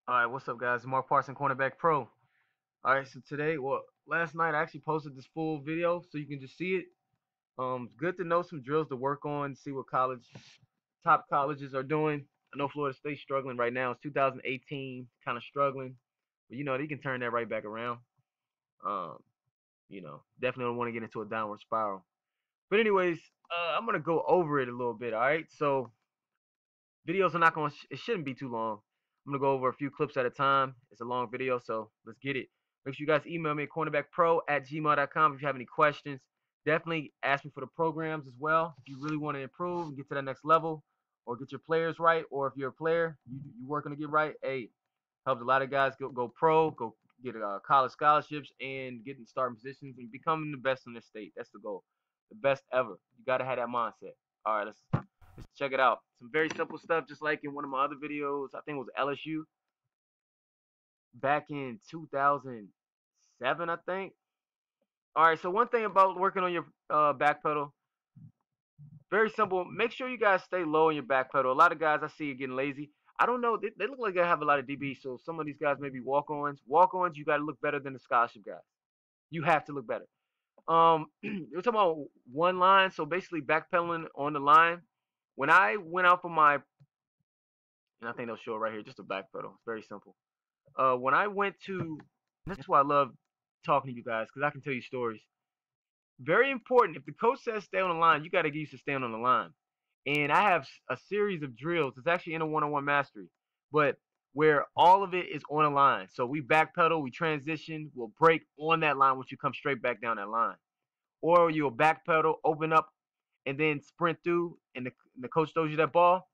All right, what's up, guys? Mark Parson, Cornerback Pro. All right, so today, last night I actually posted this full video so you can just see it. It's good to know some drills to work on, see what top colleges are doing. I know Florida State's struggling right now. It's 2018, kind of struggling, but they can turn that right back around. Um, definitely don't want to get into a downward spiral. But anyways, I'm gonna go over it a little bit. All right, so videos are not going to, it shouldn't be too long. I'm going to go over a few clips at a time. It's a long video, so let's get it. Make sure you guys email me at cornerbackpro@gmail.com if you have any questions. Definitely ask me for the programs as well. If you really want to improve and get to that next level or get your players right, or if you're a player, you working to get right, hey, helps a lot of guys go pro, go get college scholarships and getting starting positions and becoming the best in the state. That's the goal. The best ever. You got to have that mindset. All right, let's check it out. Some very simple stuff, just like in one of my other videos. I think it was LSU back in 2007, I think. All right, so one thing about working on your back pedal, very simple. Make sure you guys stay low on your back pedal. A lot of guys I see are getting lazy. I don't know. They look like they have a lot of DB, so some of these guys may be walk-ons. Walk-ons, you got to look better than the scholarship guys. You have to look better. We're talking about one line, so basically backpedaling on the line. When I went out for my, and I think they'll show it right here, just a back pedal. It's very simple. When I went to, that's why I love talking to you guys because I can tell you stories. Very important. If the coach says stay on the line, you got to get used to staying on the line. And I have a series of drills. It's actually in a one-on-one mastery, but where all of it is on a line. So we backpedal, we transition, we'll break on that line once you come straight back down that line. Or you'll backpedal, open up, and then sprint through, and the coach throws you that ball.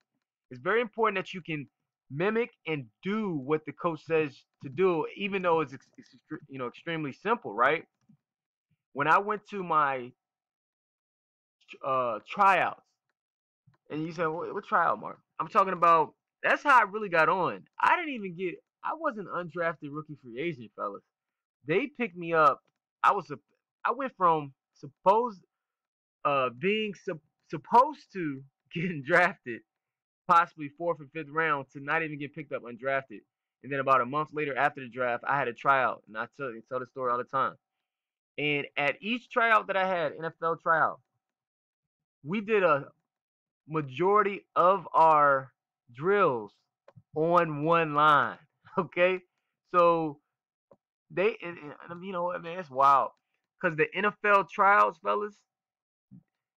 It's very important that you can mimic and do what the coach says to do, even though it's extremely simple, right? When I went to my tryouts, and you said, what tryout, Mark? I'm talking about, that's how I really got on. I wasn't undrafted rookie free agent, fellas. They picked me up. I went from being supposed to getting drafted, possibly fourth or fifth round, to not even get picked up undrafted. And then about a month later after the draft, I had a tryout, and I tell the story all the time. And at each tryout that I had, NFL tryout, we did a majority of our drills on one line. Okay, so and you know what, man, it's wild because the NFL trials, fellas,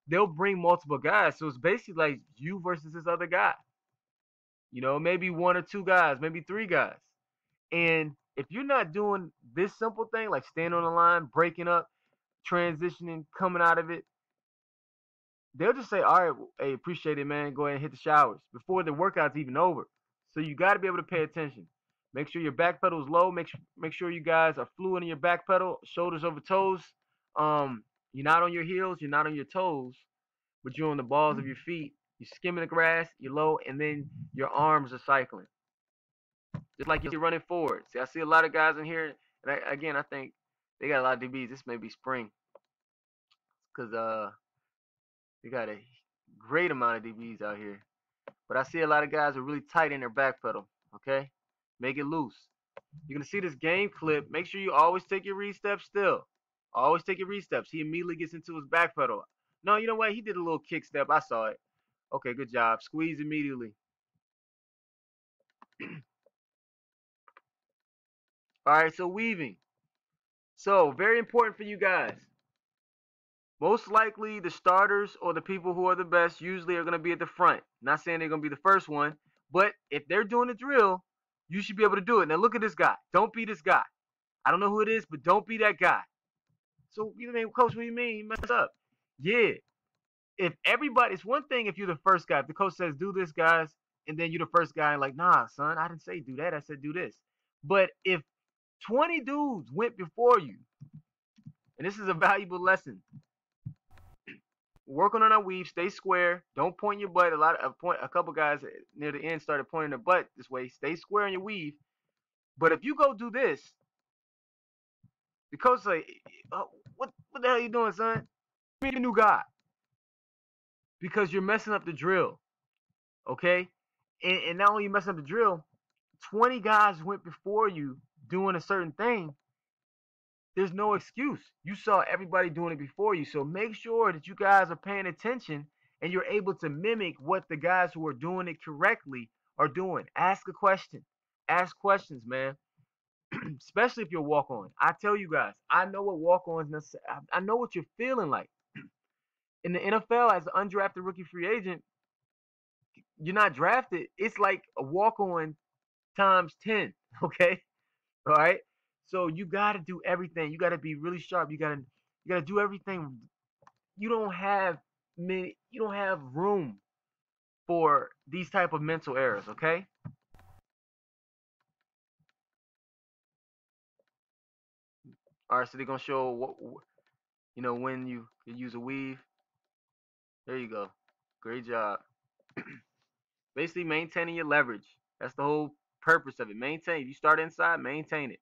they'll bring multiple guys, so it's basically like you versus this other guy. Maybe one or two guys, maybe three guys. And if you're not doing this simple thing, like staying on the line, breaking up, transitioning, coming out of it, they'll just say, all right, hey, appreciate it, man. Go ahead and hit the showers before the workout's even over. So you got to be able to pay attention. Make sure your back pedal is low. Make sure you guys are fluid in your back pedal, shoulders over toes. You're not on your heels, you're not on your toes, but you're on the balls of your feet. You're skimming the grass, you're low, and then your arms are cycling. Just like you're running forward. See, I see a lot of guys in here, and I think they got a lot of DBs. This may be spring, because they got a great amount of DBs out here. But I see a lot of guys are really tight in their back pedal. Okay, make it loose. You're gonna see this game clip. Make sure you always take your read steps still. Always take your read steps. He immediately gets into his back pedal. No, you know what? He did a little kick step. I saw it. Okay, good job. Squeeze immediately. All right, so weaving. So very important for you guys. Most likely the starters or the people who are the best usually are going to be at the front. Not saying they're going to be the first one, but if they're doing the drill, you should be able to do it. Now look at this guy. Don't be this guy. I don't know who it is, but don't be that guy. So you mean, coach, what do you mean? You messed up. Yeah. If everybody, it's one thing if you're the first guy. If the coach says do this, guys, and then you're the first guy and like, nah, son, I didn't say do that. I said do this. But if 20 dudes went before you, and this is a valuable lesson, working on our weave, stay square, don't point your butt. A couple guys near the end started pointing their butt this way. Stay square in your weave. But if you go do this, the coach like, oh, what the hell are you doing, son? Be a new guy. Because you're messing up the drill. Okay? And not only you messing up the drill, 20 guys went before you doing a certain thing, there's no excuse. You saw everybody doing it before you. So make sure that you guys are paying attention and you're able to mimic what the guys who are doing it correctly are doing. Ask a question. Ask questions, man. Especially if you're walk on. I tell you guys, I know what walk ons. I know what you're feeling like. In the NFL, as an undrafted rookie free agent, you're not drafted. It's like a walk on times 10. Okay. All right. So you got to do everything. You got to be really sharp. You got to do everything. You don't have you don't have room for these type of mental errors, okay? All right, so they're going to show what when you can use a weave. There you go. Great job. Basically maintaining your leverage. That's the whole purpose of it. Maintain. If you start inside, maintain it.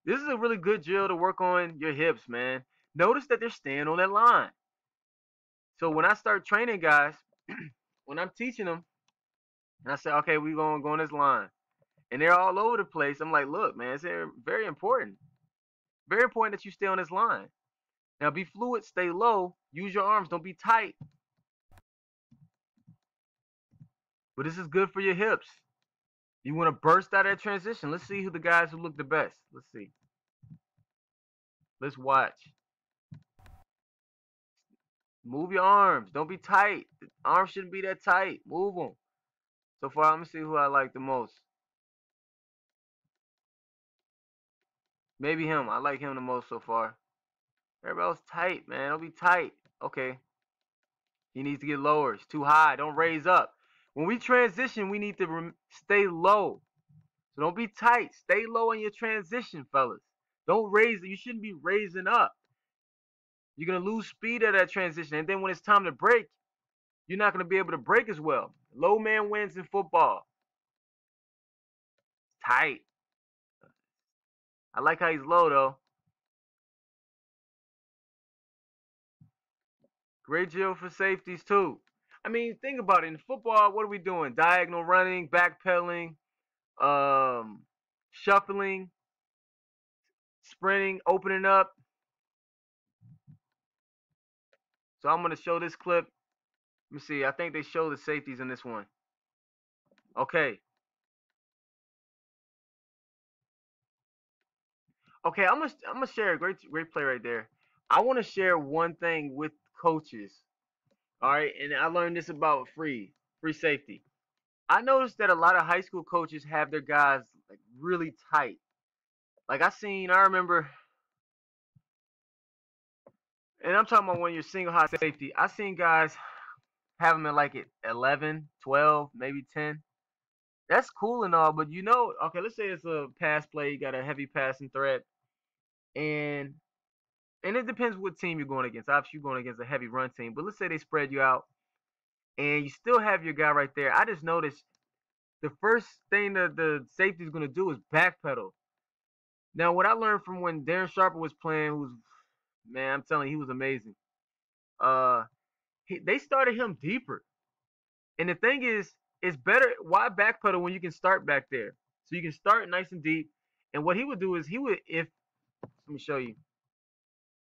This is a really good drill to work on your hips, man. Notice that they're staying on that line. So when I start training guys, when I'm teaching them, and I say, okay, we're going to go on this line. And they're all over the place. I'm like, look, man, it's very important. Very important that you stay on this line. Now, be fluid, stay low, use your arms, don't be tight. But this is good for your hips. You want to burst out of that transition. Let's see who the guys who look the best. Let's see. Let's watch. Move your arms. Don't be tight. The arms shouldn't be that tight. Move them. So far, let me see who I like the most. Maybe him. I like him the most so far. Everybody else tight, man. Don't be tight. Okay. He needs to get lower. It's too high. Don't raise up. When we transition, we need to stay low. So don't be tight. Stay low in your transition, fellas. Don't raise. You shouldn't be raising up. You're going to lose speed at that transition. And then when it's time to break, you're not going to be able to break as well. Low man wins in football. Tight. I like how he's low, though. Great drill for safeties, too. I mean, think about it. In football, what are we doing? Diagonal running, backpedaling, shuffling, sprinting, opening up. So I'm going to show this clip. Let me see. I think they show the safeties in this one. Okay. Okay, I'm gonna share a great play right there. I want to share one thing with coaches. All right, and I learned this about free safety. I noticed that a lot of high school coaches have their guys like really tight. Like I remember, and I'm talking about when you're single high safety. I seen guys have them at like at 11, 12, maybe 10. That's cool and all, but okay, let's say it's a pass play, you got a heavy passing threat, and it depends what team you're going against. Obviously, you're going against a heavy run team, but let's say they spread you out, and you still have your guy right there. I just noticed the first thing that the safety is going to do is backpedal. Now, what I learned from when Darren Sharper was playing, man, I'm telling you, he was amazing. They started him deeper, and the thing is, it's better. Why backpedal when you can start back there? So you can start nice and deep. And what he would do is let me show you.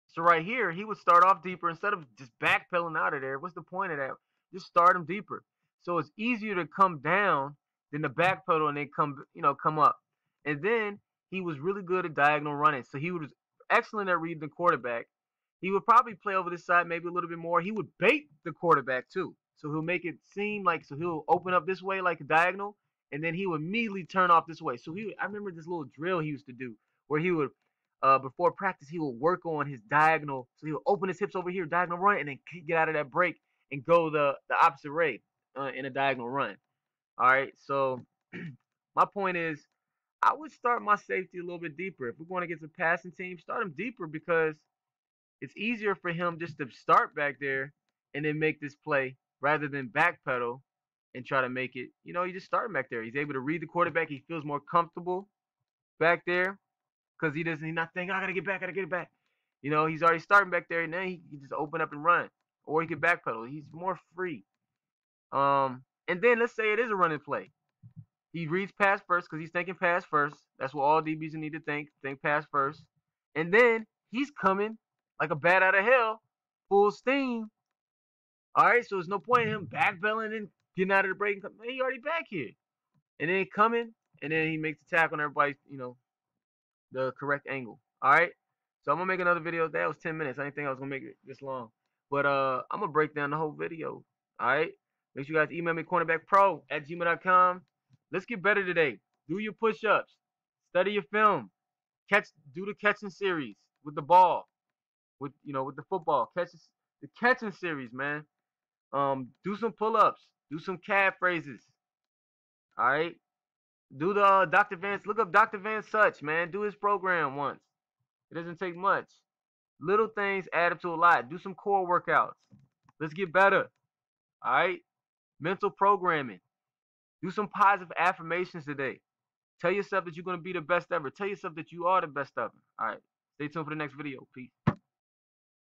So right here, he would start off deeper instead of just backpedaling out of there. What's the point of that? Just start him deeper. So it's easier to come down than the backpedal and then come up. And then he was really good at diagonal running. So he was excellent at reading the quarterback. He would probably play over this side maybe a little bit more. He would bait the quarterback too. So he'll make it seem like, so he'll open up this way like a diagonal, and then he would immediately turn off this way. So I remember this little drill he used to do where he would, before practice, he would work on his diagonal. So he would open his hips over here, diagonal run, and then get out of that break and go the opposite way in a diagonal run. All right. So my point is, I would start my safety a little bit deeper. If we're going against a passing team, start him deeper because it's easier for him just to start back there and then make this play rather than backpedal and try to make it. You just start him back there. He's able to read the quarterback. He feels more comfortable back there because he's not thinking, I got to get back, he's already starting back there, and then he can just open up and run. Or he can backpedal. He's more free. And then let's say it is a running play. He reads pass first because he's thinking pass first. That's what all DBs need to think. Think pass first. And then he's coming like a bat out of hell, full steam. All right, so there's no point in him backpedaling and getting out of the break. Man, he already back here. And then coming, and then he makes the tackle on everybody's, the correct angle. All right. So I'm gonna make another video. That was 10 minutes. I didn't think I was gonna make it this long, but I'm gonna break down the whole video. All right. Make sure you guys email me cornerbackpro@gmail.com. Let's get better today. Do your push-ups. Study your film. Do the catching series with the ball. With the football. The catching series, man. Do some pull-ups. Do some calf phrases. All right. Do the Dr. Vance. Look up Dr. Vance Such, man. Do his program once. It doesn't take much. Little things add up to a lot. Do some core workouts. Let's get better. All right. Mental programming. Do some positive affirmations today. Tell yourself that you're going to be the best ever. Tell yourself that you are the best ever. All right. Stay tuned for the next video. Peace.